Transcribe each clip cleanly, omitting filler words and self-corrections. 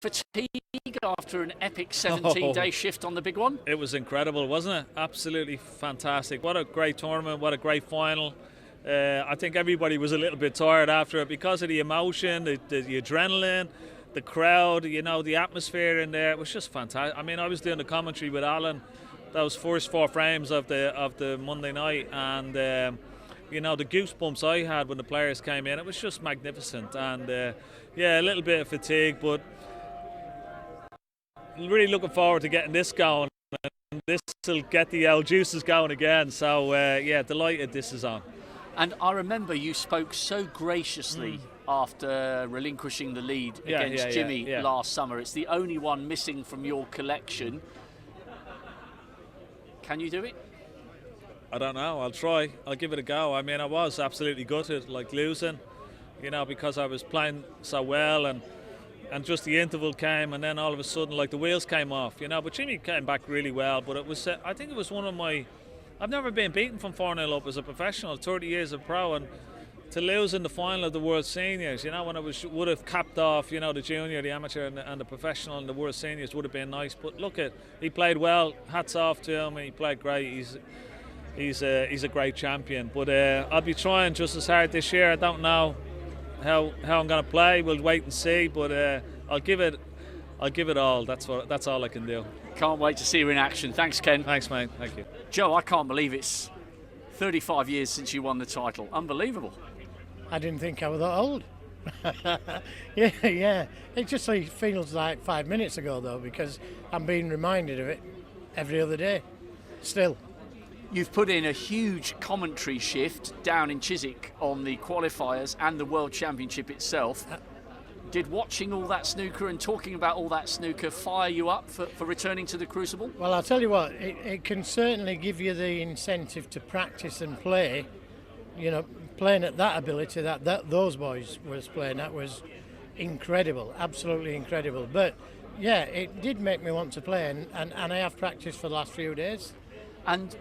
fatigue after an epic 17-day shift on the big one? It was incredible, wasn't it? Absolutely fantastic. What a great tournament, what a great final. I think everybody was a little bit tired after it because of the emotion, the adrenaline, the crowd, you know, the atmosphere in there. It was just fantastic. I mean, I was doing the commentary with Alan those first 4 frames of the Monday night, and you know, the goosebumps I had when the players came in, it was just magnificent. And yeah, a little bit of fatigue, but really looking forward to getting this going, and this will get the old juices going again. So yeah, delighted this is on. And I remember you spoke so graciously after relinquishing the lead against Jimmy last summer. It's the only one missing from your collection. Can you do it? I don't know. I'll try. I'll give it a go. I mean, I was absolutely gutted, like losing, you know, because I was playing so well, and just the interval came, and then all of a sudden, like, the wheels came off, you know. But Jimmy came back really well. But it was, I think it was one of my. I've never been beaten from 4-0 up as a professional, 30 years of pro, and to lose in the final of the World Seniors, you know, when I would have capped off, you know, the junior, the amateur, and the professional, and the World Seniors would have been nice. But look, he played well. Hats off to him. He played great. He's a great champion. But I'll be trying just as hard this year. I don't know how I'm going to play. We'll wait and see. But I'll give it all. That's all I can do. Can't wait to see you in action. Thanks, Ken. Thanks, mate. Thank you. Joe, I can't believe it's 35 years since you won the title. Unbelievable. I didn't think I was that old. yeah. It just feels like 5 minutes ago, though, because I'm being reminded of it every other day. Still. You've put in a huge commentary shift down in Chiswick on the qualifiers and the World Championship itself. Did watching all that snooker and talking about all that snooker fire you up for returning to the Crucible? Well, I'll tell you what, it can certainly give you the incentive to practice and play. You know, playing at that ability that those boys was playing at was incredible, absolutely incredible. But yeah, it did make me want to play, and I have practiced for the last few days. And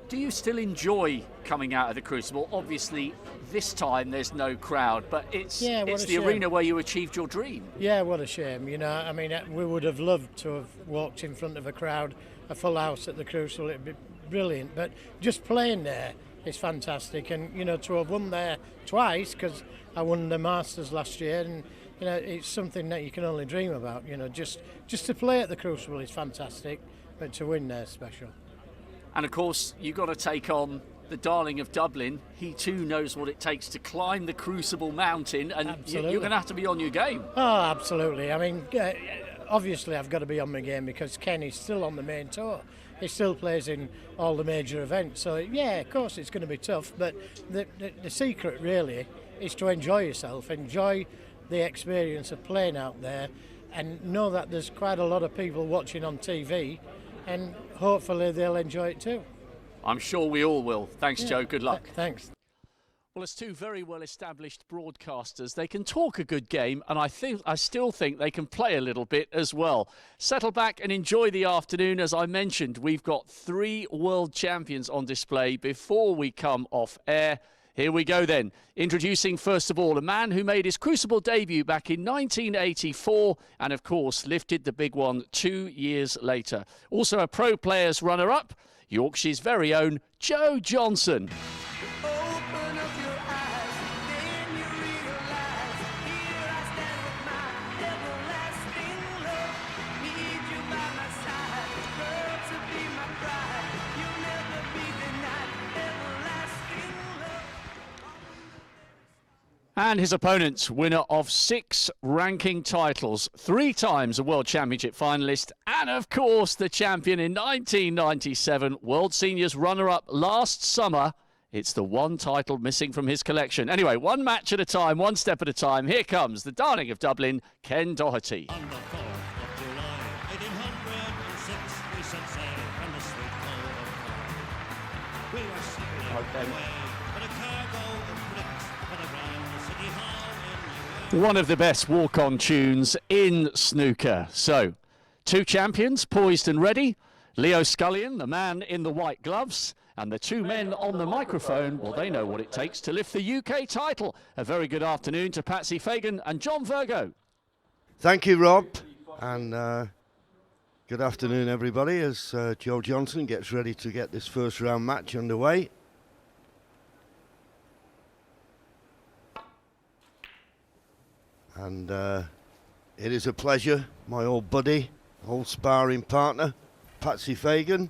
do you still enjoy coming out of the Crucible? Obviously, this time there's no crowd, but it's the arena where you achieved your dream. Yeah, what a shame. You know, I mean, we would have loved to have walked in front of a crowd, a full house at the Crucible. It'd be brilliant. But just playing there is fantastic, and you know, to have won there twice, because I won the Masters last year, and you know, it's something that you can only dream about. You know, just to play at the Crucible is fantastic, but to win there is special. And of course, you've got to take on the darling of Dublin. He too knows what it takes to climb the Crucible mountain, and you're going to have to be on your game. Oh, absolutely. I mean, obviously I've got to be on my game because Ken is still on the main tour. He still plays in all the major events. So, yeah, of course it's going to be tough, but the secret really is to enjoy yourself, enjoy the experience of playing out there, and know that there's quite a lot of people watching on TV, and hopefully they'll enjoy it too. I'm sure we all will. Thanks, Joe. Good luck. Thanks. Well, as two very well-established broadcasters, they can talk a good game, and I still think they can play a little bit as well. Settle back and enjoy the afternoon. As I mentioned, we've got 3 world champions on display before we come off air. Here we go then. Introducing first of all a man who made his Crucible debut back in 1984 and of course lifted the big one 2 years later. Also a Pro Players runner-up, Yorkshire's very own Joe Johnson. And his opponent, winner of 6 ranking titles, 3 times a World Championship finalist, and of course the champion in 1997, World Seniors runner-up last summer. It's the one title missing from his collection. Anyway, one match at a time, one step at a time. Here comes the darling of Dublin, Ken Doherty. On the 4th of July, 1806, we set sail from the sweet Cove of Cork. We were sailing away, but a cargo of bricks put around the city hall in New York. One of the best walk-on tunes in snooker. So, 2 champions poised and ready. Leo Scullion, the man in the white gloves, and the 2 men on the microphone, well, they know what it takes to lift the UK title. A very good afternoon to Patsy Fagan and John Virgo. Thank you, Rob, and good afternoon, everybody, as Joe Johnson gets ready to get this first round match underway. And it is a pleasure, my old buddy, old sparring partner, Patsy Fagan,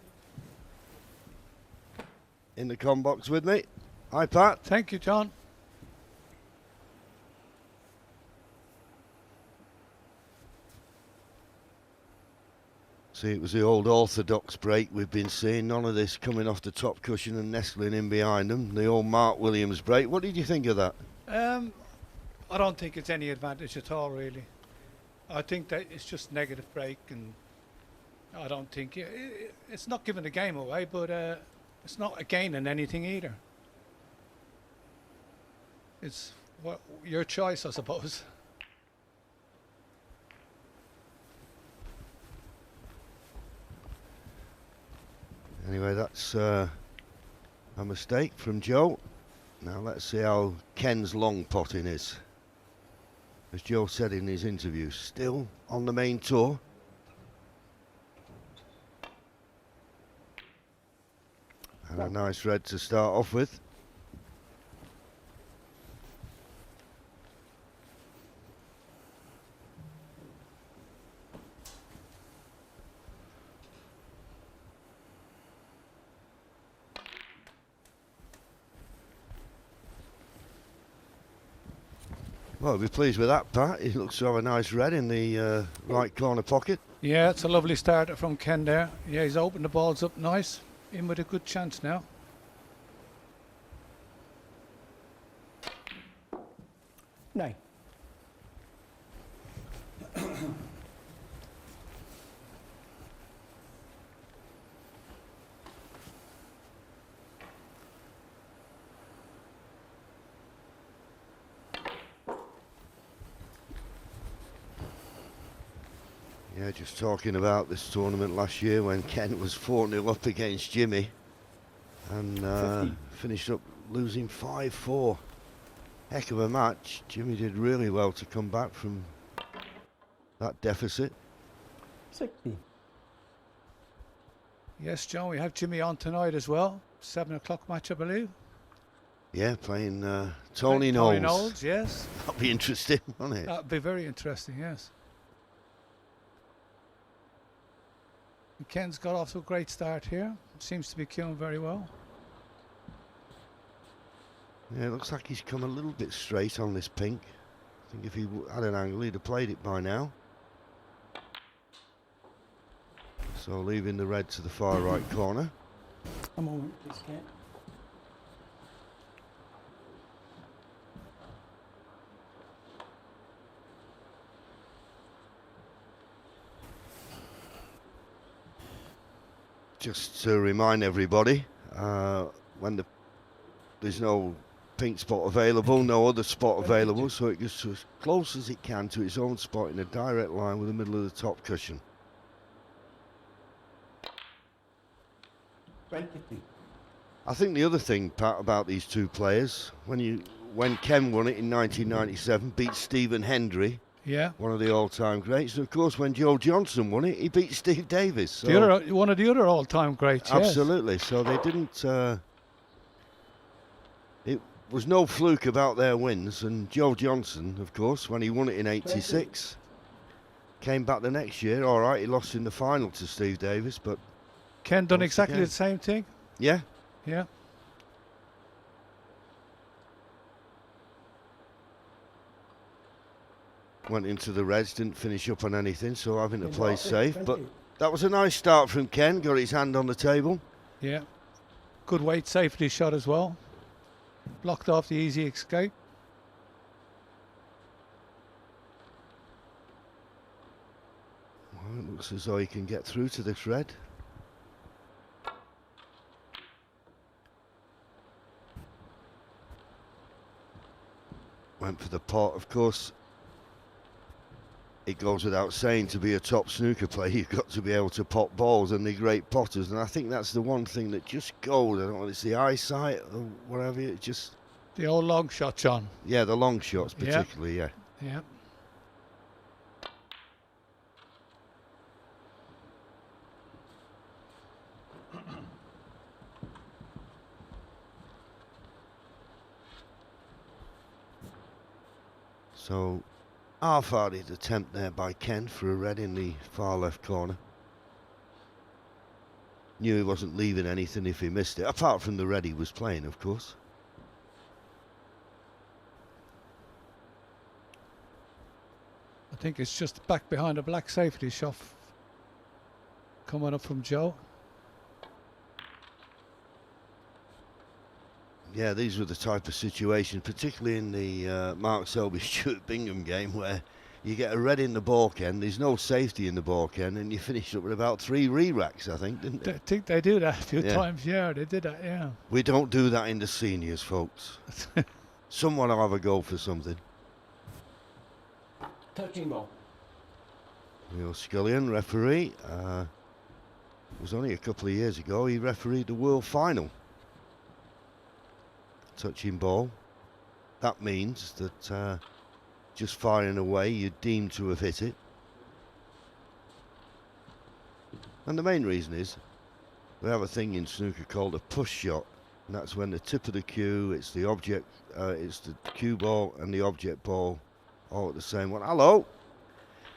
in the combox with me. Hi, Pat. Thank you, John. See, it was the old orthodox break we've been seeing. None of this coming off the top cushion and nestling in behind them. The old Mark Williams break. What did you think of that? I don't think it's any advantage at all, really. I think that it's just negative break, and I don't think it's not giving the game away, but it's not a gain in anything either. It's your choice, I suppose. Anyway, that's a mistake from Joe. Now let's see how Ken's long potting is. As Joe said in his interview, still on the main tour. And a nice red to start off with. Well, I'll be pleased with that, Pat. He looks to have a nice red in the right corner pocket. Yeah, it's a lovely starter from Ken there. Yeah, he's opened the balls up nice. In with a good chance now. No. Yeah, just talking about this tournament last year when Ken was 4-0 up against Jimmy and finished up losing 5-4. Heck of a match. Jimmy did really well to come back from that deficit. 60. Yes, John, we have Jimmy on tonight as well. 7 o'clock match, I believe. Yeah, playing Tony Knowles. Tony Knowles, yes. That'll be interesting, won't it? That'd be very interesting, yes. And Ken's got off to a great start here. Seems to be queuing very well. Yeah, it looks like he's come a little bit straight on this pink. I think if he had an angle, he'd have played it by now. So leaving the red to the far right corner. A moment, please, Ken. Just to remind everybody, when there's no pink spot available, no other spot available, so it gets as close as it can to its own spot in a direct line with the middle of the top cushion. I think the other thing, Pat, about these two players, when Ken won it in 1997, beat Stephen Hendry, Yeah. one of the all-time greats, and of course when Joe Johnson won it, he beat Steve Davis. So One of the other all-time greats, yes. absolutely. So they didn't. It was no fluke about their wins. And Joe Johnson, of course, when he won it in '86, came back the next year. All right, he lost in the final to Steve Davis, but Ken done Once exactly again. the same thing. yeah, Yeah. went into the Reds, didn't finish up on anything, so having to play safe. But that was a nice start from Ken. Got his hand on the table. Yeah. Good weight safety shot as well. Blocked off the easy escape. Well, it looks as though he can get through to this red. Went for the pot, of course. It goes without saying, to be a top snooker player, you've got to be able to pot balls, and they're great potters. And I think that's the one thing that just goes. I don't know if it's the eyesight or whatever. It just, The old long shot, John. yeah, the long shots Yeah. particularly, yeah. Yeah. So half-hearted attempt there by Ken for a red in the far left corner. Knew he wasn't leaving anything if he missed it, apart from the red he was playing, of course. I think it's just back behind a black safety shot coming up from Joe. Yeah, these were the type of situations, particularly in the Mark Selby Stuart Bingham game, where you get a red in the balk end, there's no safety in the balk end, and you finish up with about 3 re-racks, I think, didn't they? I think they do that a few Yeah. times. Yeah, they did that. Yeah. We don't do that in the seniors, folks. Someone will have a go for something. Touching ball. Neil Scullion, referee. It was only a couple of years ago he refereed the World Final. Touching ball. That means that just firing away, you're deemed to have hit it. And the main reason is we have a thing in snooker called a push shot, and that's when the tip of the cue, it's the object, it's the cue ball and the object ball all at the same one. Hello.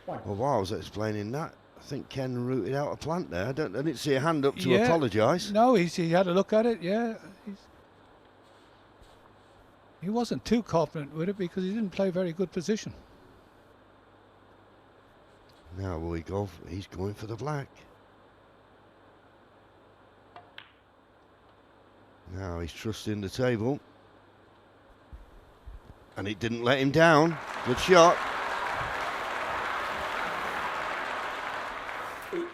One. Well, while I was explaining that, I think Ken rooted out a plant there. I didn't see a hand up to Yeah. apologise. No, he had a look at it. Yeah. He wasn't too confident with it because he didn't play very good position. Now will he go? He's going for the black. Now he's trusting the table. And it didn't let him down. Good shot. 8.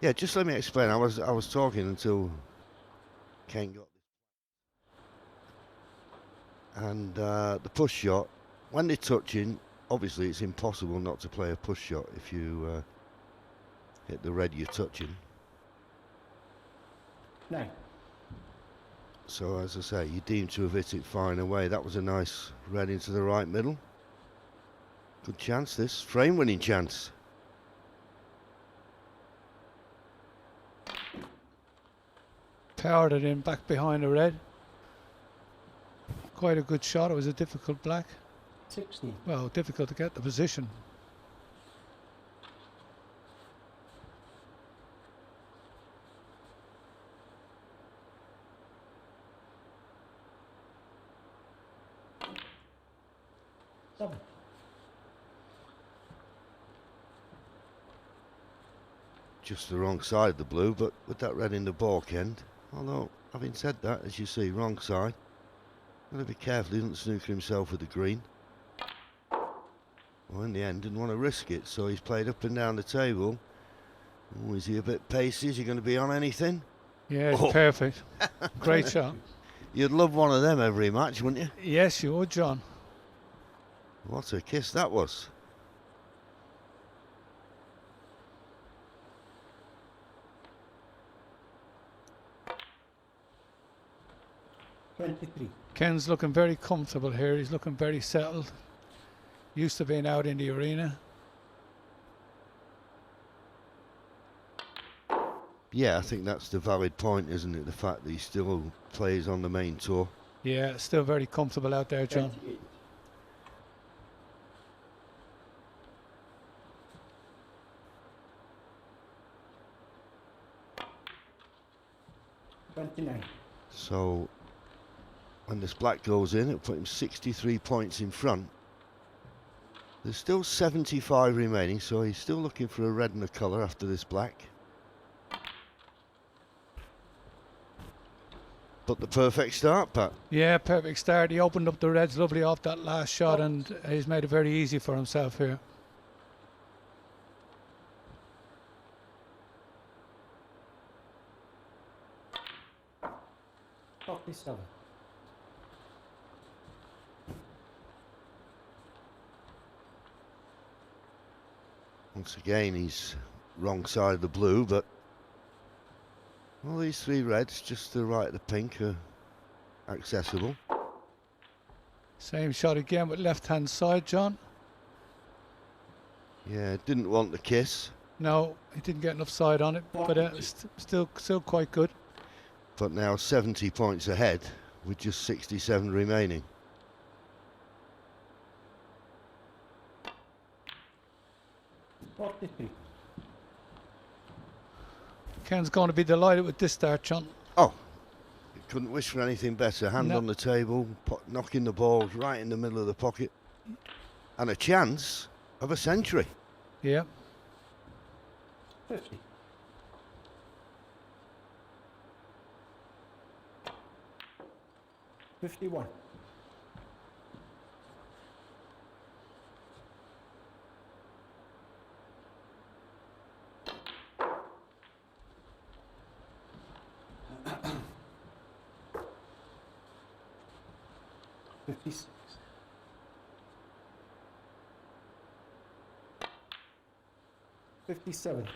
Yeah, just let me explain. I was talking until Ken got this. And the push shot, when they're touching, obviously it's impossible not to play a push shot if you hit the red you're touching. 9. So as I say, you deem to have hit it fine away. That was a nice red into the right middle. Good chance this, frame winning chance. Powered it in back behind the red. Quite a good shot. It was a difficult black. 16. Well, difficult to get the position. Seven. Just the wrong side of the blue, but with that red in the balk end. Although, having said that, as you see, wrong side. Got to be careful he doesn't snooker himself with the green. Well, in the end, didn't want to risk it, so he's played up and down the table. Oh, is he a bit pacey? Is he going to be on anything? Yeah, it's Oh. perfect. Great shot. You'd love one of them every match, wouldn't you? Yes, you would, John. What a kiss that was. $23. Ken's looking very comfortable here. He's looking very settled. Used to being out in the arena. Yeah, I think that's the valid point, isn't it? The fact that he still plays on the main tour. Yeah, still very comfortable out there, John. 28. $29. So when this black goes in, it'll put him 63 points in front. There's still 75 remaining, so he's still looking for a red and a colour after this black. But the perfect start, Pat. Yeah, perfect start. He opened up the reds lovely off that last shot, and he's made it very easy for himself here. $47. Once again, he's wrong side of the blue, but all these 3 reds just to the right of the pink are accessible. Same shot again with left-hand side, John. Yeah, didn't want the kiss, No, he didn't get enough side on it, but still quite good. but now 70 points ahead with just 67 remaining. Forty-three. Ken's going to be delighted with this start, John. Oh, you couldn't wish for anything better. Hand No. on the table, knocking the balls right in the middle of the pocket. And a chance of a century. Yeah. 50. 51. 56. 57.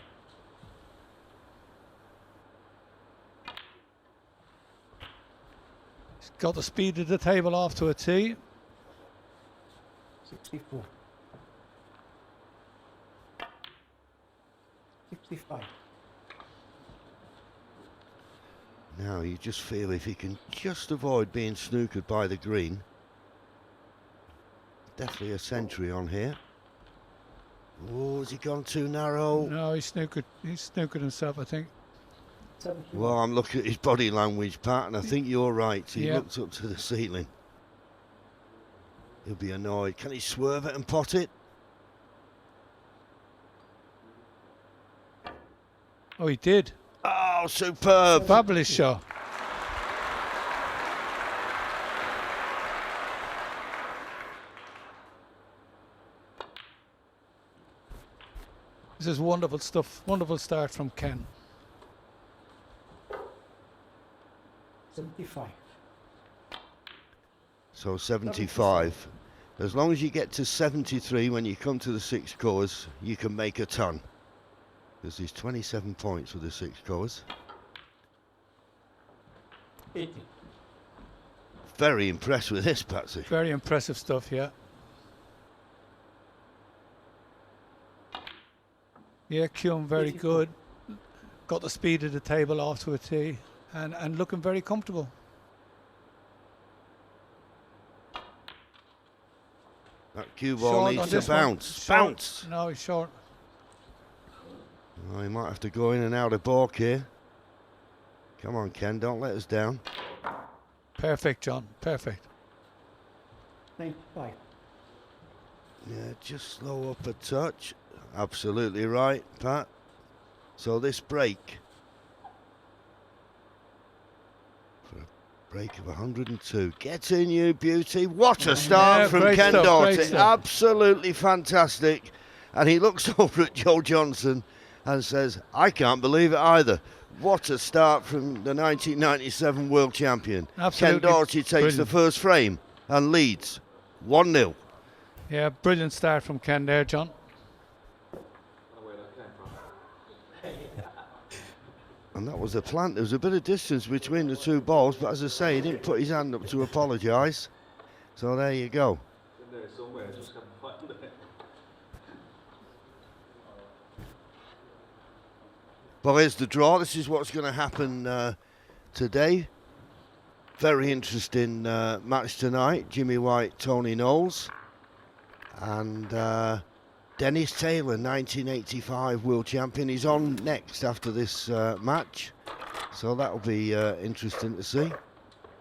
He's got the speed of the table off to a tee. 64. 65. Now you just feel if he can just avoid being snookered by the green. Definitely a century on here. Oh, has he gone too narrow? No, he's snookered himself, I think. 71. Well, I'm looking at his body language, Pat, and I think you're right. He Yeah. looked up to the ceiling. He'll be annoyed. Can he swerve it and pot it? Oh, he did. Oh, superb. Fabulous shot. This is wonderful stuff. Wonderful start from Ken. 75. So 75. As long as you get to 73 when you come to the 6 cores, you can make a ton. Because there's 27 points for the 6 cores. 80. Very impressed with this, Patsy. Very impressive stuff, yeah. Yeah, Kuhn very 84. good. Got the speed of the table off to a tee and looking very comfortable. That cue ball Short on needs to this one. bounce. Short. Bounce! No, he's short. Oh, he might have to go in and out of balk here. Come on, Ken, don't let us down. Perfect, John. Perfect. 95. Yeah, just slow up a touch. Absolutely right, Pat. So this break, for a break of 102. Get in, you beauty. What a start Yeah, from great Ken stuff, Doherty. great stuff. Absolutely fantastic. And he looks over at Joe Johnson and says, I can't believe it either. What a start from the 1997 world champion. Absolutely Ken Doherty takes the brilliant. first frame and leads 1-0. Yeah, brilliant start from Ken there, John. And that was the plant. There was a bit of distance between the two balls, but as I say, he didn't put his hand up to apologise. So there you go. Well, here's the draw. This is what's going to happen today. Very interesting match tonight. Jimmy White, Tony Knowles. And Dennis Taylor, 1985 world champion. He's on next after this match. So that'll be interesting to see.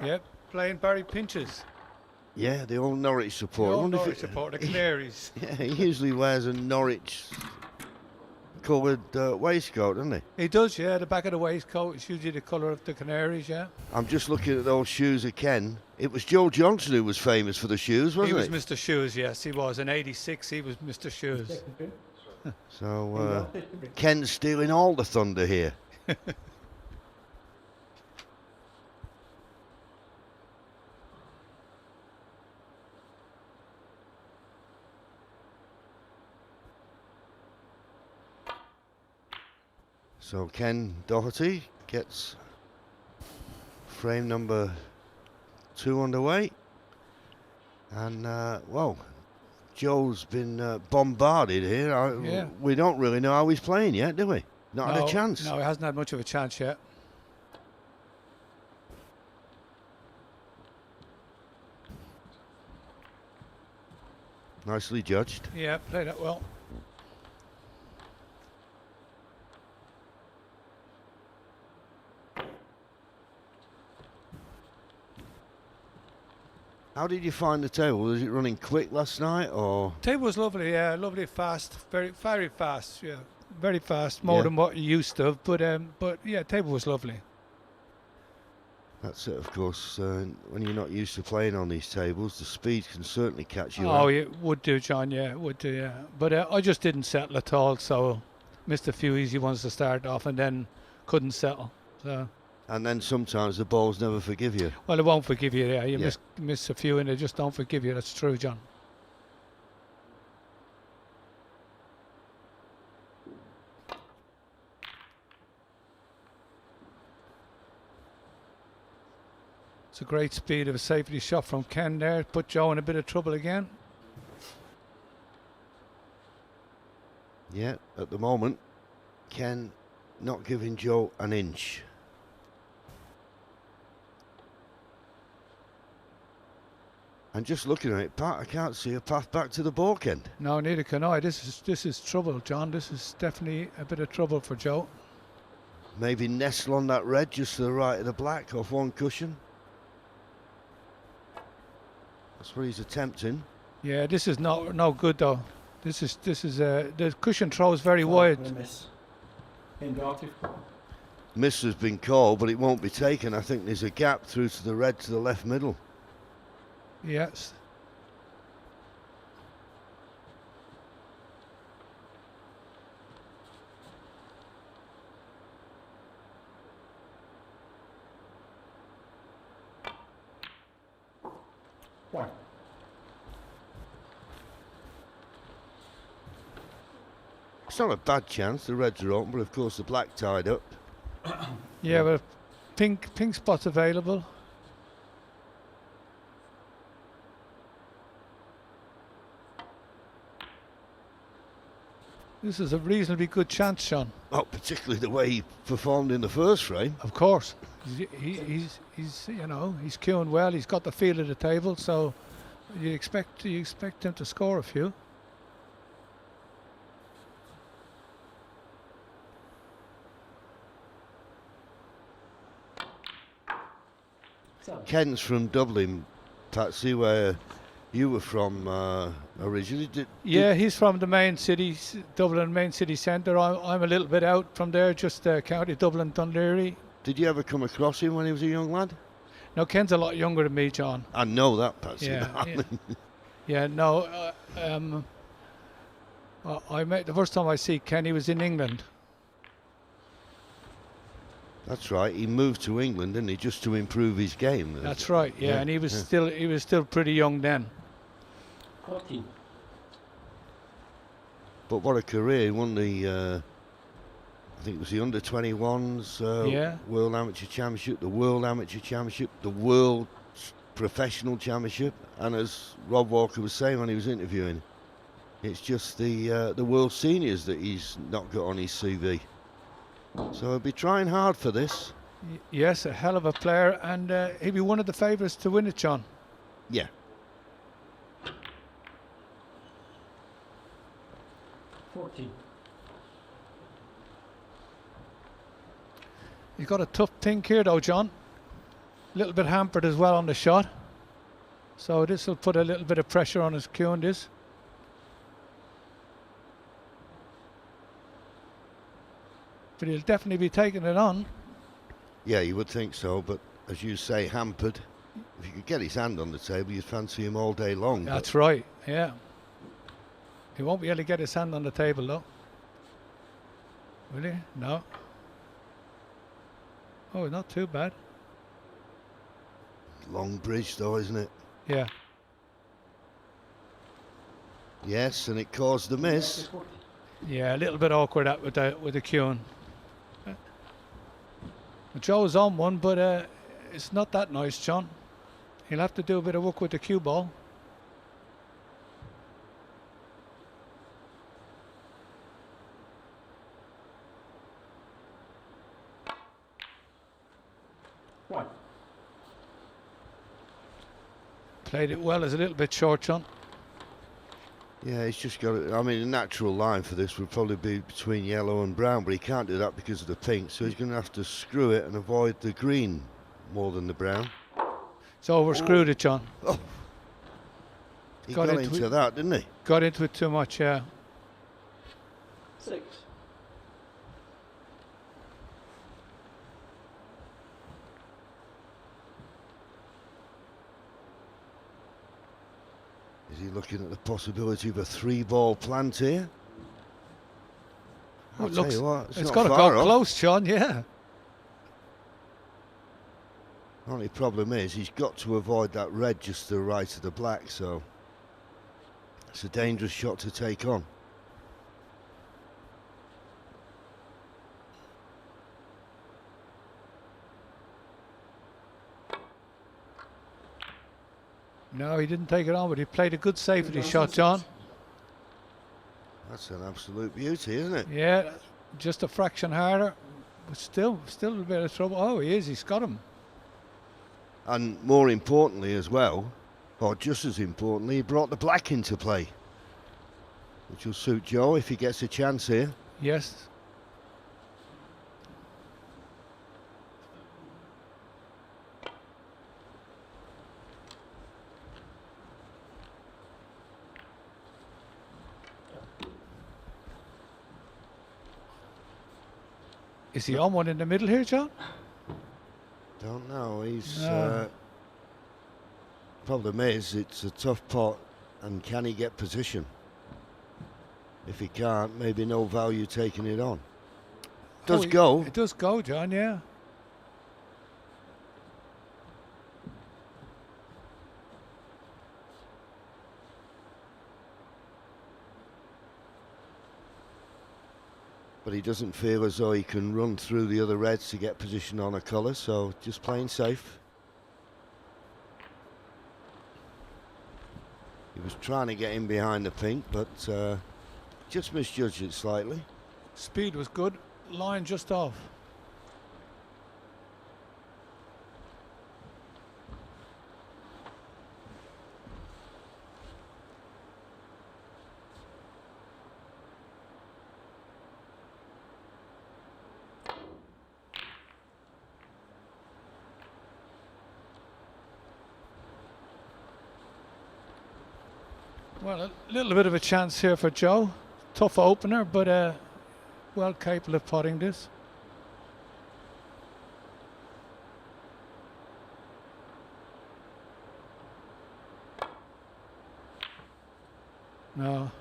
Yep, playing Barry Pinches. Yeah, the old Norwich The support. I old wonder if Norwich support, the Canaries. Yeah, he usually wears a Norwich coloured waistcoat, doesn't he? He does, yeah, the back of the waistcoat is usually the colour of the Canaries, yeah. I'm just looking at those shoes of Ken. It was Joe Johnson who was famous for the shoes, He wasn't was it? Mr. Shoes, yes, he was. In 86, he was Mr. Shoes. Second trim. So Ken's stealing all the thunder here. So Ken Doherty gets frame number 2 underway. And, well, Joe's been bombarded here. Yeah. We don't really know how he's playing yet, do we? Not had No, a chance. No, he hasn't had much of a chance yet. Nicely judged. Yeah, played that well. How did you find the table? Was it running quick last night, or? Table was lovely, yeah, lovely, fast, very, very fast, yeah, very fast, more Yeah. than what you used to. But yeah, table was lovely. That's it, of course. When you're not used to playing on these tables, the speed can certainly catch you Oh, out. yeah, would do, John. Yeah, would do. Yeah, but I just didn't settle at all, so missed a few easy ones to start off, and then couldn't settle. So, And then sometimes the balls never forgive you. well, they won't forgive you. Yeah, you Yeah. miss a few, and they just don't forgive you. That's true, John. It's a great speed of a safety shot from Ken there. Put Joe in a bit of trouble again. Yeah, at the moment, Ken not giving Joe an inch. And just looking at it, Pat, I can't see a path back to the balk end. No, neither can I. This is trouble, John. This is definitely a bit of trouble for Joe. Maybe nestle on that red just to the right of the black off one cushion. That's what he's attempting. Yeah, this is no good though. This is the cushion throws very Foul wide. and a miss. In Doherty. Miss has been called, but it won't be taken. I think there's a gap through to the red to the left middle. Yes. One. It's not a bad chance. The reds are open, but of course the black tied up. Yeah, but pink spots available. This is a reasonably good chance, Sean. Oh, particularly the way he performed in the first frame. Of course, he's you know, he's queuing well. He's got the feel of the table, so you expect him to score a few. Seven. Ken's from Dublin, Patsy, where you were from originally. Yeah, he's from the main city, Dublin main city centre. I'm a little bit out from there, just County Dublin, Dunleary. Did you ever come across him when he was a young lad? Now Ken's a lot younger than me, John. I know that, Patsy. Yeah, yeah. Yeah, no. I met the first time I see Ken, he was in England. That's right. He moved to England, didn't he, just to improve his game. That's right. Yeah, Yeah, and he was yeah. still pretty young then. 14. But what a career! He won the, I think it was the under-21s Yeah. World Amateur Championship, the World Amateur Championship, the World Professional Championship, and as Rob Walker was saying when he was interviewing, it's just the World Seniors that he's not got on his CV. So he'll be trying hard for this. Yes, a hell of a player, and he'd be one of the favourites to win it, John. Yeah. 14. He's got a tough pink here, though, John. A little bit hampered as well on the shot. So this will put a little bit of pressure on his cue on this. But he'll definitely be taking it on. Yeah, you would think so, but as you say, hampered. If you could get his hand on the table, you'd fancy him all day long. but- That's right, yeah. He won't be able to get his hand on the table, though. Will he? No. Oh, not too bad. Long bridge, though, isn't it? Yeah. Yes, and it caused the miss. 40. Yeah, a little bit awkward that with the cueing. Joe's on one, but it's not that nice, John. He'll have to do a bit of work with the cue ball. One. Played it well, is a little bit short, John. Yeah, he's just got it. I mean, the natural line for this would probably be between yellow and brown, but he can't do that because of the pink, so he's going to have to screw it and avoid the green more than the brown. It's overscrewed it, John. Oh, he Got got into into it. that, didn't he? Got into it too much, yeah. 6. Is he looking at the possibility of a 3-ball plant here? Oh, I'll it tell looks, you what, it's not got to far go off. close, John, yeah. Only problem is he's got to avoid that red just to the right of the black, so it's a dangerous shot to take on. No, he didn't take it on, but he played a good safety shot, John. That's an absolute beauty, isn't it? Yeah, just a fraction harder, but still a bit of trouble. Oh, he's got him. And more importantly as well, or just as importantly, he brought the black into play, which will suit Joe if he gets a chance here. Yes. Is he on one in the middle here, John? Don't know. He's No. problem is it's a tough pot, and can he get position? If he can't, maybe no value taking it on. Does Oh, go. It does go, John, yeah. But he doesn't feel as though he can run through the other reds to get position on a colour, so just playing safe. He was trying to get in behind the pink, but just misjudged it slightly. Speed was good. Line just off. Well, a little bit of a chance here for Joe. Tough opener, but well capable of putting this. No.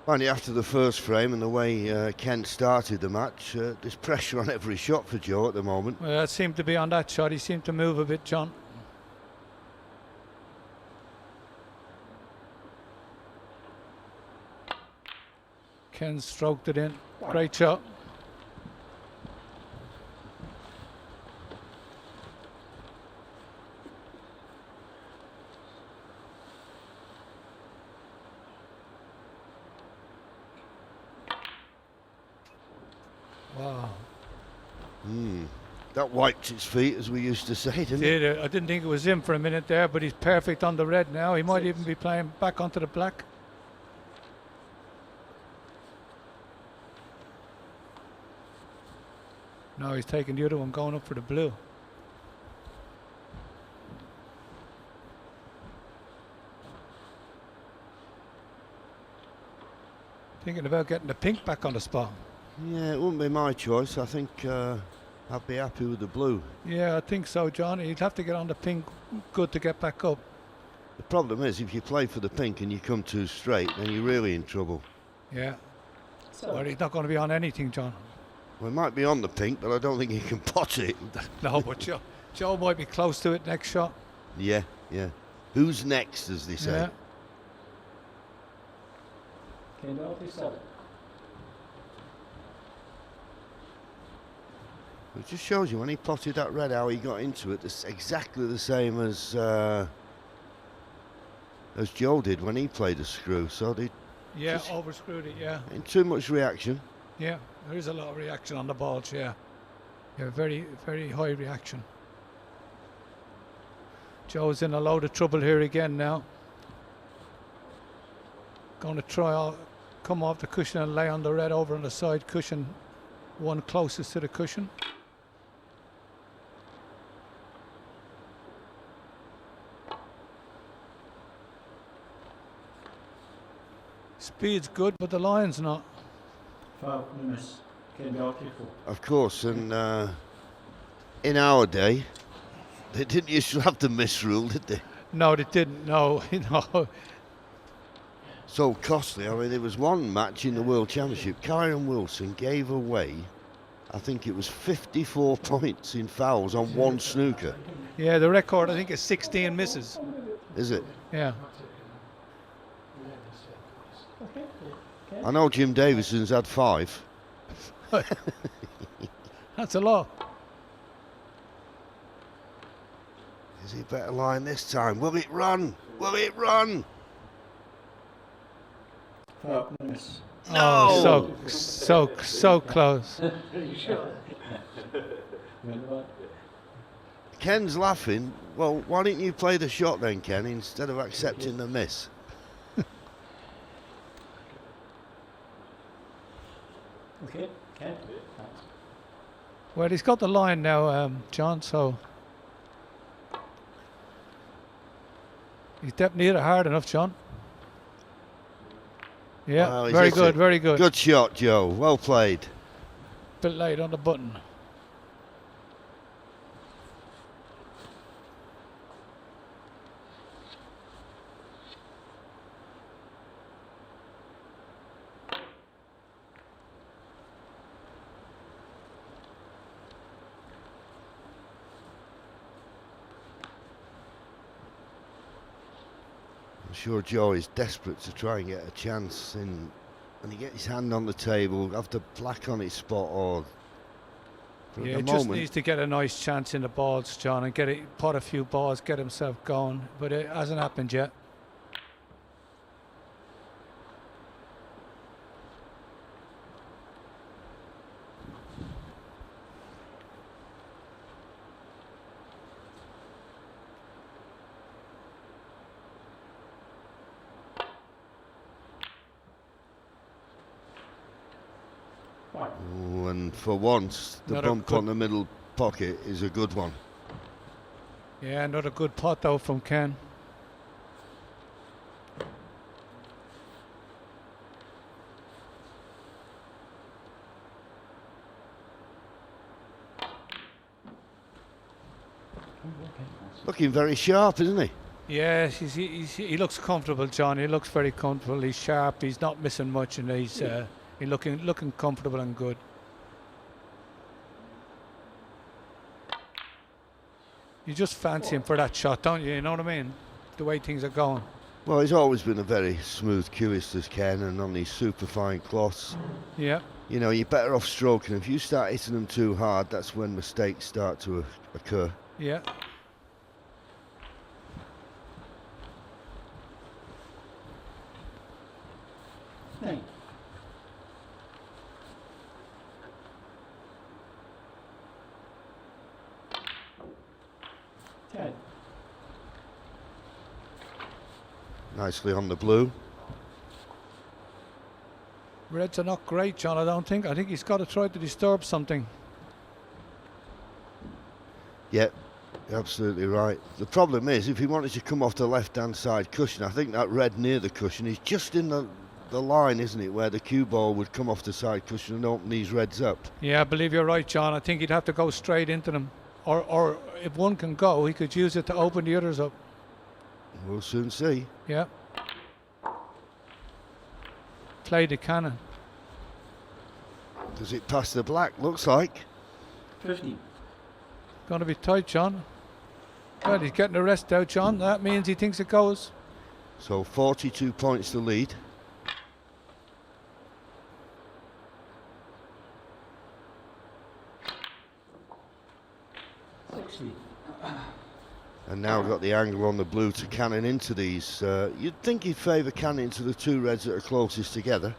Only after the first frame and the way Kent started the match, there's pressure on every shot for Joe at the moment. Well, that seemed to be on that shot. He seemed to move a bit, John. Ken stroked it in. Great shot. Wow. That wiped his feet, as we used to say, didn't it? I didn't think it was him for a minute there, but he's perfect on the red now. He might even be playing back onto the black. No, he's taking the other one, going up for the blue. Thinking about getting the pink back on the spot. Yeah, it wouldn't be my choice. I think I'd be happy with the blue. Yeah, I think so, John. He'd have to get on the pink good to get back up. The problem is, if you play for the pink and you come too straight, then you're really in trouble. Yeah. So, Well, he's not going to be on anything, John. We might be on the pink, but I don't think he can pot it. No, but Joe might be close to it next shot. Yeah. Who's next, as they say? Yeah. penalty 7. It just shows you when he potted that red how he got into it. It's exactly the same as Joe did when he played a screw. So they Yeah, Just- overscrewed it, yeah. ain't too much reaction. Yeah, there is a lot of reaction on the balls, yeah. Yeah, very, very high reaction. Joe's in a load of trouble here again now. Going to try come off the cushion and lay on the red over on the side cushion, one closest to the cushion. Speed's good, but the line's not. Foul and a miss. Ken Doherty 4. Of course, and in our day, they didn't used to have the miss rule, did they? No, they didn't. No, no. So costly. I mean, there was one match in the World Championship. Kyron Wilson gave away, I think it was 54 points in fouls on one snooker. Yeah, the record I think is 16 misses. Is it? Yeah. I know Jim Davison's had 5. That's a lot. Is he better line this time? Will it run? Will it run? Foul and a miss. Oh, so close. Ken's laughing. Well, why didn't you play the shot then, Ken, instead of accepting the miss? Okay, Ken. Well, he's got the line now, John, so he's definitely hit it hard enough, John. Yeah, Well, he's very hit good, it. very good. Good shot, Joe. Well played. Bit late on the button. I'm sure Joe is desperate to try and get a chance in, and he get his hand on the table, have the black on his spot, or but Yeah, at he the just moment, needs to get a nice chance in the balls, John, and get it, pot a few balls, get himself going. But it hasn't happened yet. Ooh, and for once, the Not a bump good- on the middle pocket is a good one. Yeah, another good pot though from Ken. Looking very sharp, isn't he? Yeah, he looks comfortable, John. He looks very comfortable. He's sharp. He's not missing much, and he's looking comfortable and good. You just fancy him for that shot, don't you? You know what I mean? The way things are going. Well, he's always been a very smooth cubist, as Ken, and on these super fine cloths. Yeah. You know, you're better off stroking. If you start hitting them too hard, that's when mistakes start to occur. Yeah. Nine. Ten. Nicely on the blue. Reds are not great, John, I don't think. I think he's got to try to disturb something. Yep, you're absolutely right. The problem is, if he wanted to come off the left-hand side cushion, I think that red near the cushion is just in the line, isn't it, where the cue ball would come off the side cushion and open these reds up. Yeah, I believe you're right, John. I think he'd have to go straight into them. Or if one can go, he could use it to open the others up. We'll soon see. Yeah. Play the cannon. Does it pass the black? Looks like. 15. Going to be tight, John. Well, he's getting the rest out, John. That means he thinks it goes. So 42 points to lead. And now we've got the angle on the blue to cannon into these. You'd think he'd favour cannon into the two reds that are closest together.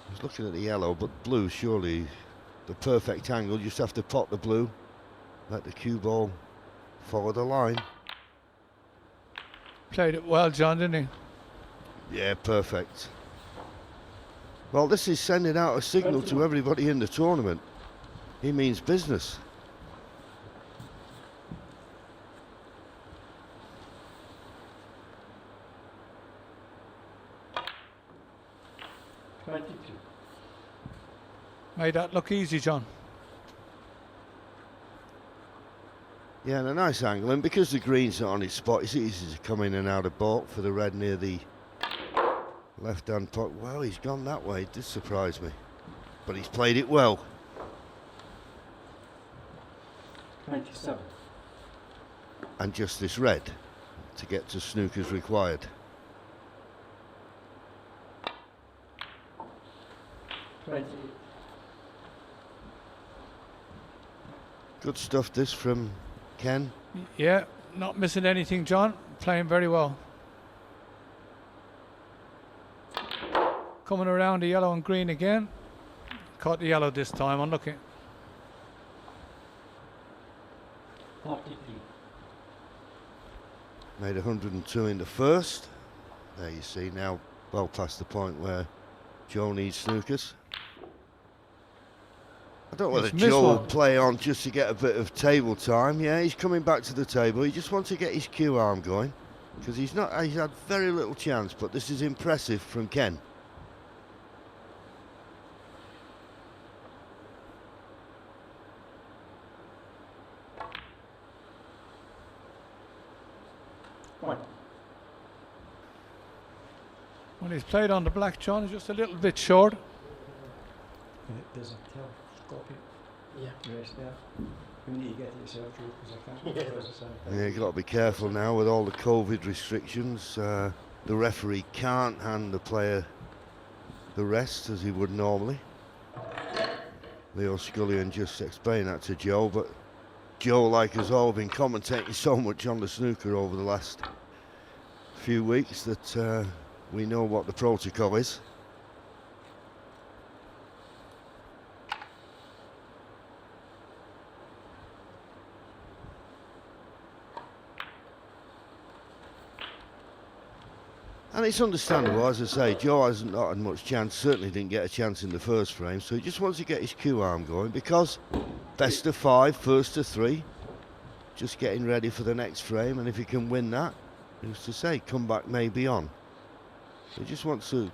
I was looking at the yellow, but blue surely the perfect angle. You just have to pot the blue, let the cue ball follow the line. Played it well, John, didn't he? Yeah, perfect. Well, this is sending out a signal to everybody in the tournament. He means business. Made that look easy, John. Yeah, and a nice angle, and because the green's not on its spot, it's easy to come in and out of baulk for the red near the left-hand pot. Well, he's gone that way. It did surprise me, but he's played it well. 27. And just this red to get to snooker's required. 28. Good stuff this from Ken. Yeah, not missing anything, John. Playing very well. Coming around the yellow and green again. Caught the yellow this time, unlucky. 43. Made 102 in the first. There you see, now well past the point where Joe needs snookers. I don't know whether He's missed Joe will one. play on just to get a bit of table time. Yeah, he's coming back to the table. He just wants to get his cue arm going because he's had very little chance, but this is impressive from Ken. One. When he's played on the black, John, he's just a little bit short. There's a telescopic rest there. You need to get it yourself, Joe, because I can't. Yeah, you've got to be careful now with all the COVID restrictions. The referee can't hand the player the rest as he would normally. Leo Scullion just explained that to Joe, but Joe, like us all, been commentating so much on the snooker over the last few weeks that we know what the protocol is. And it's understandable, as I say, Joe hasn't not had much chance, certainly didn't get a chance in the first frame, so he just wants to get his cue arm going because best of 5, first to 3, just getting ready for the next frame, and if he can win that, who's to say, comeback may be on. He just wants to,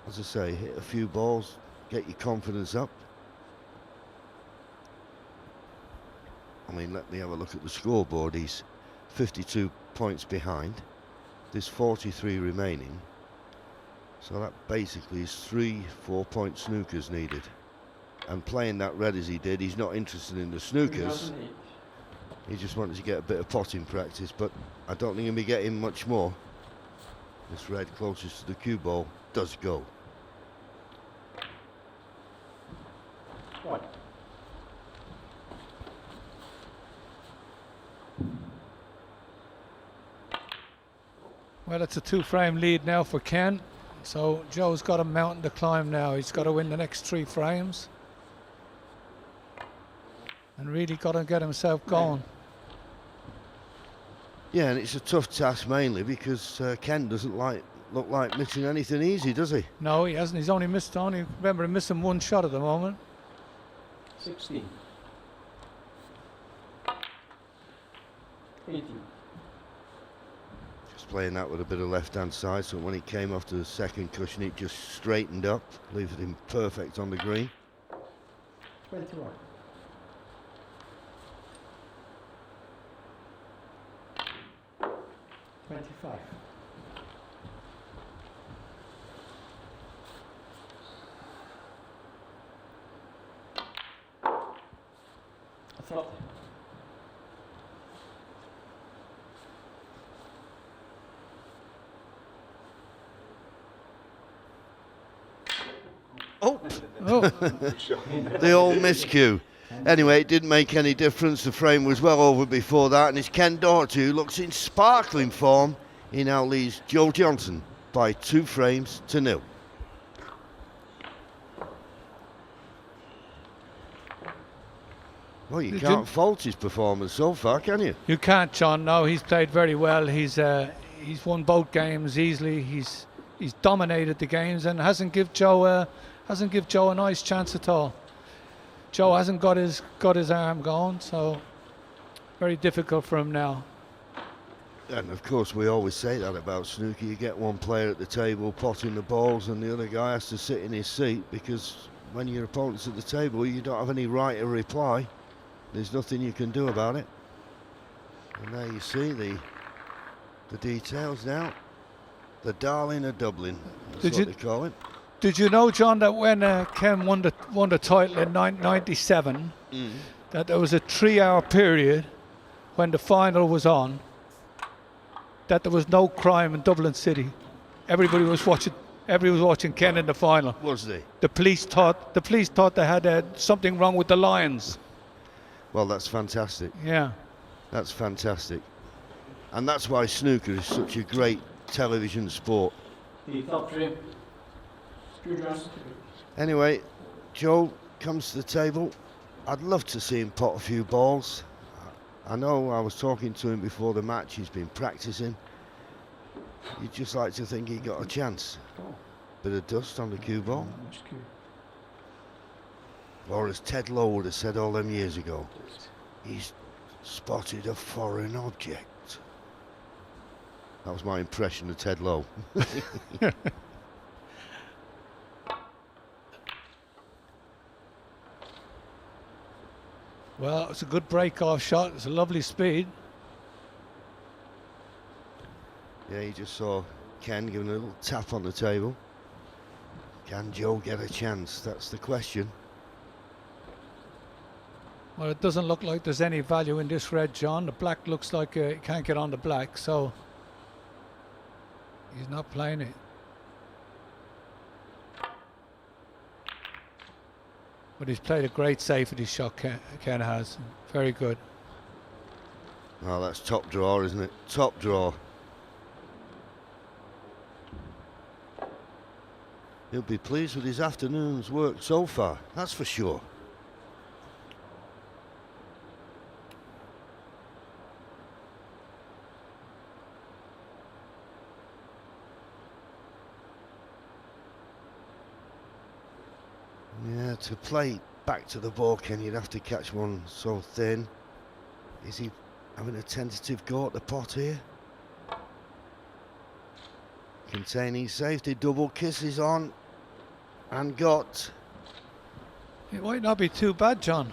as I say, hit a few balls, get your confidence up. I mean, let me have a look at the scoreboard. He's 52 points behind. There's 43 remaining, so that basically is 3 4-point snookers needed. And playing that red as he did, he's not interested in the snookers. He just wanted to get a bit of potting practice, but I don't think he'll be getting much more. This red closest to the cue ball does go. One. Well, it's a 2-frame lead now for Ken. So Joe's got a mountain to climb now. He's got to win the next 3 frames. And really got to get himself going. Yeah, and it's a tough task mainly because Ken doesn't look like missing anything easy, does he? No, he hasn't. He's only remember him missing 1 shot at the moment. 16. 18. Just playing that with a bit of left-hand side, so when he came off to the second cushion, it just straightened up, leaving him perfect on the green. 21. 25. I thought. Oh, Oh, the old miscue. Anyway, it didn't make any difference. The frame was well over before that, and it's Ken Doherty who looks in sparkling form. He now leads Joe Johnson by 2 frames to 0. Well, you Did can't you- fault his performance so far, can you? You can't, John. No, he's played very well. He's won both games easily. He's dominated the games and hasn't give Joe a nice chance at all. Joe hasn't got his arm going, so very difficult for him now. And of course, we always say that about snooker. You get one player at the table potting the balls, and the other guy has to sit in his seat, because when your opponent's at the table, you don't have any right to reply. There's nothing you can do about it. And there you see the details now. The Darling of Dublin. That's Did what you- they call it. Did you know, John, that when Ken won the title in 1997, that there was a 3-hour period when the final was on, that there was no crime in Dublin City. Everybody was watching Ken in the final. Was they? The police thought they had something wrong with the Lions. Well, that's fantastic. Yeah. That's fantastic. And that's why snooker is such a great television sport. The top three. Screwdriver. Anyway, Joe comes to the table. I'd love to see him pot a few balls. I know I was talking to him before the match. He's been practicing. You'd just like to think he got a chance. Bit of dust on the cue ball. Which cue? Or as Ted Lowe would have said all them years ago, he's spotted a foreign object. That was my impression of Ted Lowe. Well, it's a good break-off shot. It's a lovely speed. Yeah, you just saw Ken giving a little tap on the table. Can Joe get a chance? That's the question. Well, it doesn't look like there's any value in this red, John. The black looks like he can't get on the black, so he's not playing it. But he's played a great safety shot, Ken has. Very good. Oh, that's top draw, isn't it? Top draw. He'll be pleased with his afternoon's work so far, that's for sure. Yeah, to play back to the ball, Ken, you'd have to catch one so thin. Is he having a tentative go at the pot here? Containing safety, double kisses on, and got. It might not be too bad, John.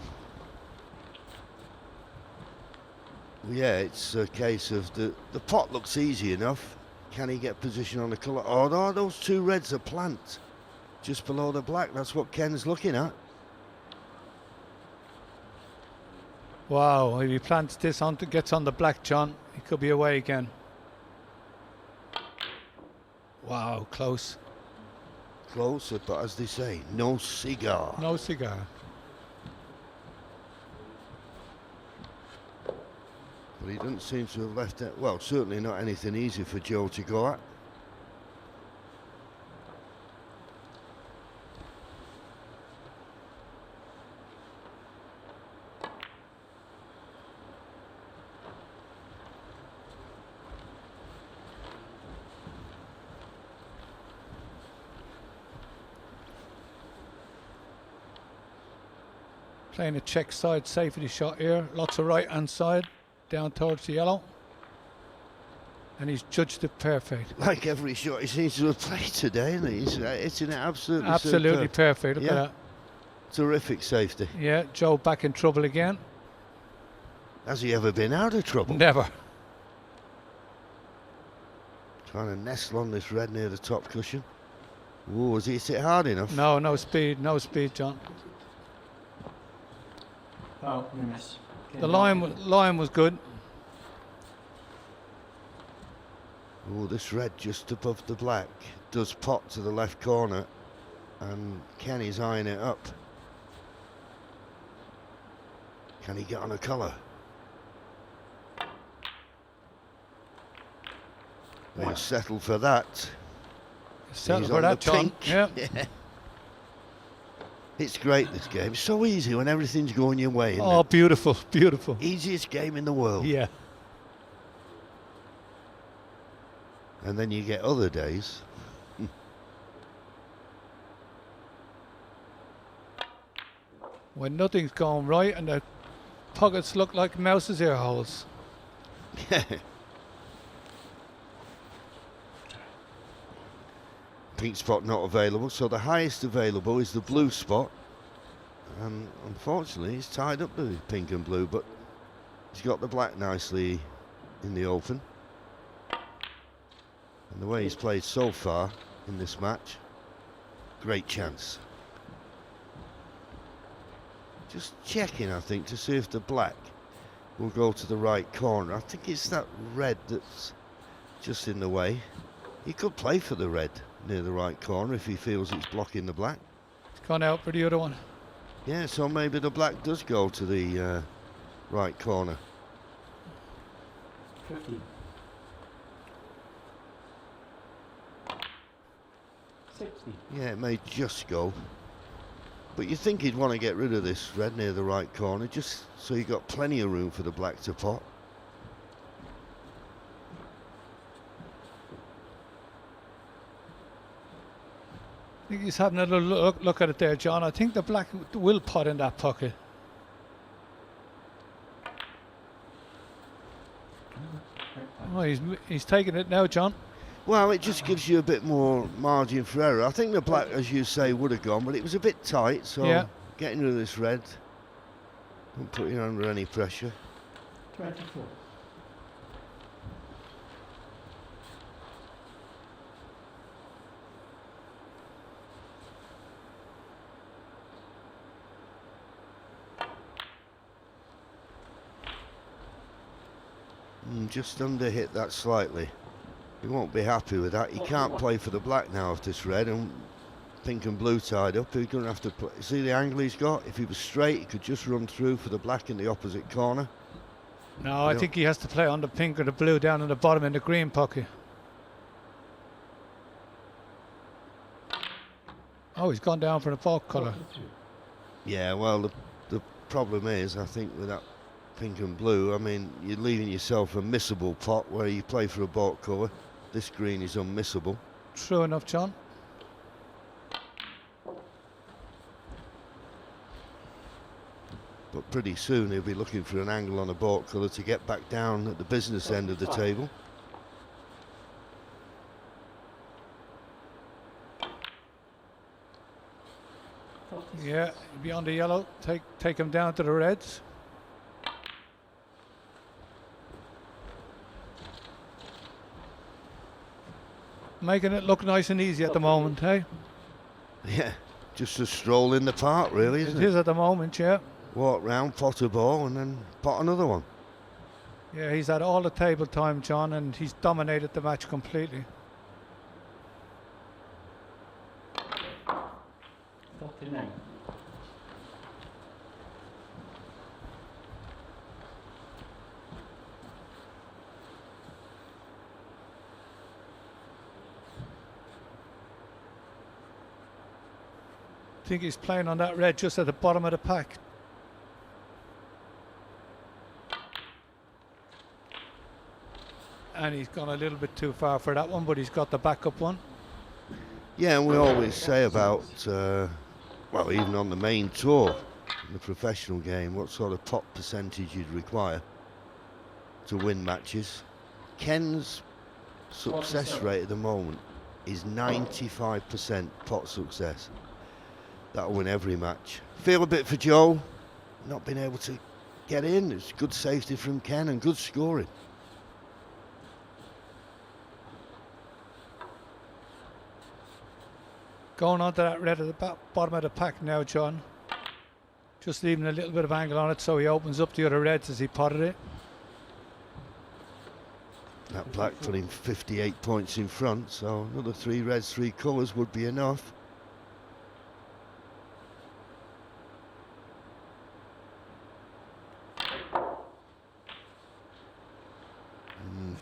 Yeah, it's a case of the pot looks easy enough. Can he get position on the colour? Oh no, those two reds are plant. Just below the black, that's what Ken's looking at. Wow, if he plants this on, gets on the black, John, he could be away again. Wow, close. Closer, but as they say, no cigar. No cigar. But he doesn't seem to have left it. Well, certainly not anything easy for Joe to go at. Playing a check side safety shot here. Lots of right hand side down towards the yellow. And he's judged it perfect. Like every shot he seems to have played today, isn't he? He's hitting it absolutely Absolutely superb. perfect. Look Yeah. at that. Terrific safety. Yeah, Joe back in trouble again. Has he ever been out of trouble? Never. Trying to nestle on this red near the top cushion. Ooh, was he hit it hard enough? No speed, John. Oh, you miss. The line was good. Oh, this red just above the black does pot to the left corner, and Kenny's eyeing it up. Can he get on a colour? He'll settle for that. Settle He's for on that, the John. pink. Yeah. It's great, this game. It's so easy when everything's going your way. Isn't Oh, it? beautiful, beautiful. Easiest game in the world. Yeah. And then you get other days. When nothing's going right and the pockets look like mouse's ear holes. Pink spot not available, so the highest available is the blue spot. And unfortunately, he's tied up with pink and blue, but he's got the black nicely in the open. And the way he's played so far in this match, great chance. Just checking, I think, to see if the black will go to the right corner. I think it's that red that's just in the way. He could play for the red near the right corner if he feels it's blocking the black. It's gone out for the other one. Yeah, so maybe the black does go to the right corner. 15. 16. Yeah, it may just go. But you think he'd want to get rid of this red near the right corner, just so you got plenty of room for the black to pot. I think he's having a little look at it there, John. I think the black will pot in that pocket. Oh, he's taking it now, John. Well, it just gives you a bit more margin for error. I think the black, as you say, would have gone, but it was a bit tight, so Yeah. getting rid of this red don't put you under any pressure. 24. Just under hit that slightly. He won't be happy with that. He can't play for the black now if this red and pink and blue tied up. He's going to have to play. See the angle he's got? If he was straight, he could just run through for the black in the opposite corner. No, I think he has to play on the pink or the blue down in the bottom in the green pocket. Oh, he's gone down for the ball colour. Yeah, well, the problem is, I think, with that pink and blue, I mean, you're leaving yourself a missable pot where you play for a baulk colour. This green is unmissable. True enough, John. But pretty soon he'll be looking for an angle on a baulk colour to get back down at the business end of the table. Yeah, beyond the yellow, take him down to the reds. Making it look nice and easy at the moment, hey? Yeah, just a stroll in the park, really, isn't It it? is at the moment, yeah. Walk round, pot a ball, and then pot another one. Yeah, he's had all the table time, John, and he's dominated the match completely. 39. I think he's playing on that red just at the bottom of the pack. And he's gone a little bit too far for that one, but he's got the backup one. Yeah, and we always say about, well, even on the main tour, in the professional game, what sort of pot percentage you'd require to win matches. Ken's success rate at the moment is 95% pot success. That'll win every match. Feel a bit for Joe, not being able to get in. It's good safety from Ken and good scoring. Going on to that red at the bottom of the pack now, John. Just leaving a little bit of angle on it so he opens up the other reds as he potted it. That black put him 58 points in front, so another 3 reds, 3 colours would be enough.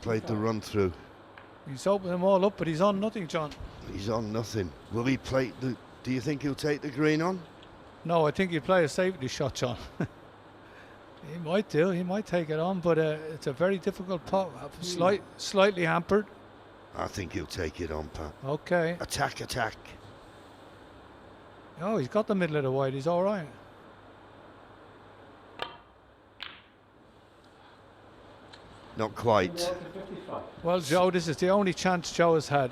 Played the run through. He's opened them all up, but he's on nothing, John. He's on nothing. Will he play the? Do you think he'll take the green on? No, I think he'd play a safety shot, John. He might do. He might take it on, but it's a very difficult pot. Slightly hampered. I think he'll take it on, Pat. Okay. Attack, attack. Oh, he's got the middle of the wide. He's all right. Not quite. Well, Joe, this is the only chance Joe has had.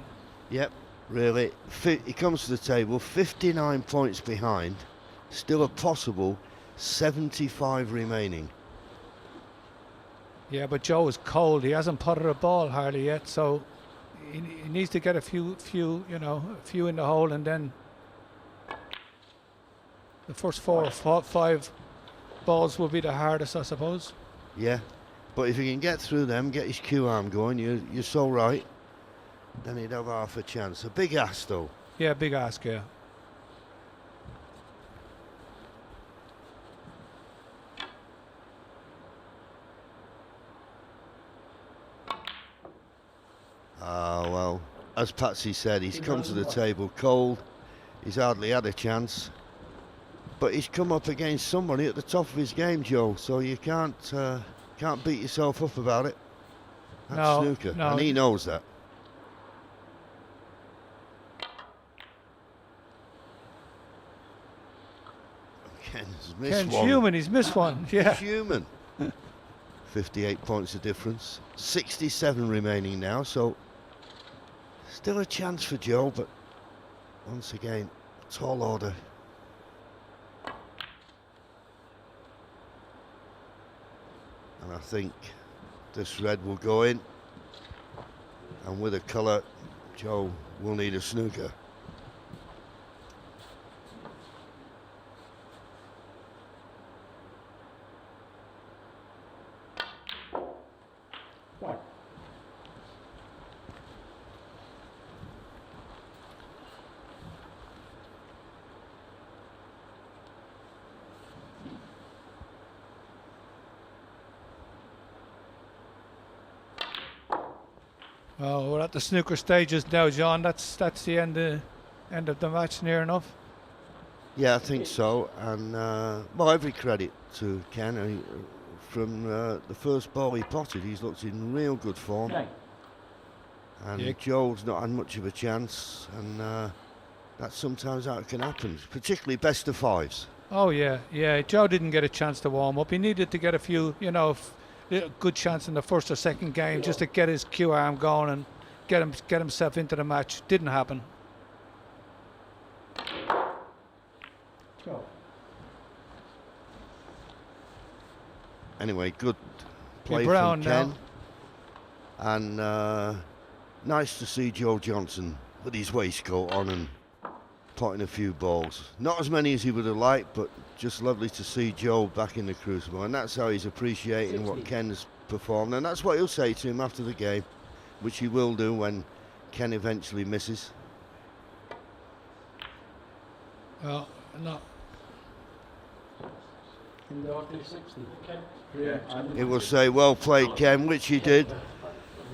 Yep, really. He comes to the table 59 points behind. Still a possible 75 remaining. Yeah, but Joe is cold. He hasn't putted a ball hardly yet, so he needs to get a few in the hole, and then the first 4 or 5 balls will be the hardest, I suppose. Yeah, but if he can get through them, get his Q arm going, you're so right, then he'd have half a chance. A big ask, though. Yeah, big ask, yeah. Well, as Patsy said, he's come to the table cold. He's hardly had a chance. But he's come up against somebody at the top of his game, Joe, so you can't beat yourself up about it. That's snooker, and he knows that. Ken's missed Ken's one. human, he's missed one. Yeah. Human. 58 points of difference. 67 remaining now, so still a chance for Joe, but once again, tall order. And I think this red will go in, and with a colour, Joe will need a snooker. Oh, we're at the snooker stages now, John. That's the end of the match, near enough. Yeah, I think so. And well, every credit to Ken. From the first ball he potted, he's looked in real good form. And Joe's not had much of a chance, and that's sometimes how it can happen, particularly best of 5s. Oh yeah. Joe didn't get a chance to warm up. He needed to get a few, good chance in the first or second game just to get his Q arm going and get himself into the match. Didn't happen. Anyway, good play Brown from Ken. now. And nice to see Joe Johnson with his waistcoat on and potting a few balls. Not as many as he would have liked, but just lovely to see Joe back in the crucible. And that's how he's appreciating what Ken's performed. And that's what he'll say to him after the game, which he will do when Ken eventually misses. Well, no. He will say, well played, Ken, which he did.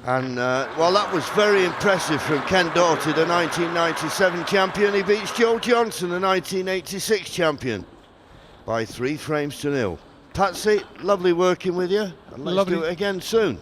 And, well, that was very impressive from Ken Doherty, the 1997 champion. He beats Joe Johnson, the 1986 champion, by 3 frames to 0. Patsy, lovely working with you. And let's do it again soon.